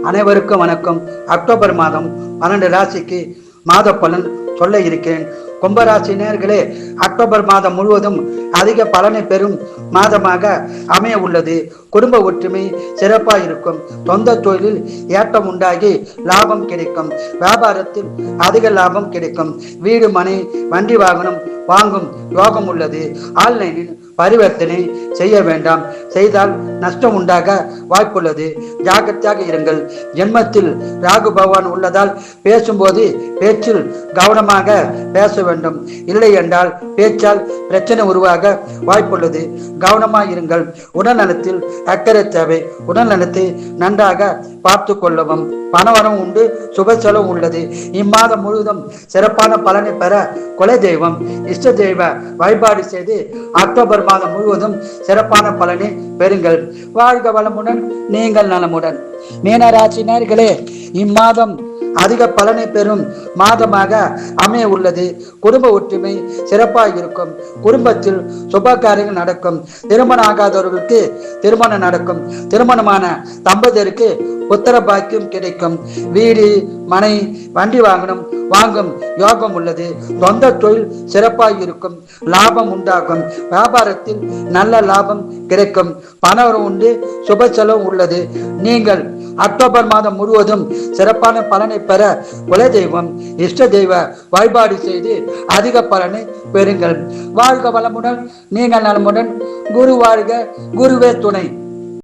அனைவருக்கும் வணக்கம். அக்டோபர் மாதம் 12 ராசிக்கு மாத பலன் சொல்ல இருக்கிறேன். கும்பராசி நேயர்களே, அக்டோபர் மாதம் முழுவதும் அதிக பலனை பெறும் மாதமாக அமைய உள்ளது. குடும்ப ஒற்றுமை சிறப்பாக இருக்கும். சொந்த தொழிலில் ஏற்றம் உண்டாகி லாபம் கிடைக்கும். வியாபாரத்தில் அதிக லாபம் கிடைக்கும். வீடு, மனை, வண்டி வாகனம் வாங்கும் யோகம் உள்ளது. ஆன்லைனில் பரிவர்த்தனை செய்ய வேண்டாம். செய்தால் நஷ்டம் உண்டாக வாய்ப்புள்ளது. ஜாக்கிரதையாக இருங்கள். ஜென்மத்தில் ராகு பகவான் உள்ளதால் பேசும்போது பேச்சில் கவனமாக பேச வேண்டும். இல்லை என்றால் பேச்சால் பிரச்சனை உருவாக வாய்ப்புள்ளது. கவனமாக இருங்கள். உடல்நலத்தில் அக்கறை தேவை. உடல்நலத்தை நன்றாக பார்த்து கொள்ளவும். பணவரம் உண்டு. சுப செலவு உள்ளது. இம்மாதம் முழுவதும் சிறப்பான பலனை பெற குல தெய்வம், இஷ்ட தெய்வ வழிபாடு செய்து அக்டோபர் மாதம் முழுவதும் சிறப்பான பலனை பெறுங்கள். வாழ்க வளமுடன், நீங்கள் நலமுடன். மீனராசினர்களே, இம்மாதம் அதிக பலனை பெறும் மாதமாக அமைய உள்ளது. குடும்ப ஒற்றுமை சிறப்பாக இருக்கும். குடும்பத்தில் சுப காரியங்கள் நடக்கும். திருமணம் ஆகாதவர்களுக்கு திருமணம் நடக்கும். திருமணமான தம்பதியருக்கு புத்திர பாக்கியம் கிடைக்கும். வீடு, மனை, வண்டி வாகனம் வாங்கும் யோகம் உள்ளது. சொந்த தொழில் சிறப்பாக இருக்கும். லாபம் உண்டாகும். வியாபாரத்தில் நல்ல லாபம் கிடைக்கும். பணவரம் உண்டு. சுப செலவு உள்ளது. நீங்கள் அக்டோபர் மாதம் முழுவதும் சிறப்பான பலனை பெற குல தெய்வம், இஷ்ட தெய்வ வழிபாடு செய்து அதிக பலனை பெறுங்கள். வாழ்க வளமுடன், நீங்கள் நலமுடன். குரு வாழ்க, குருவே துணை.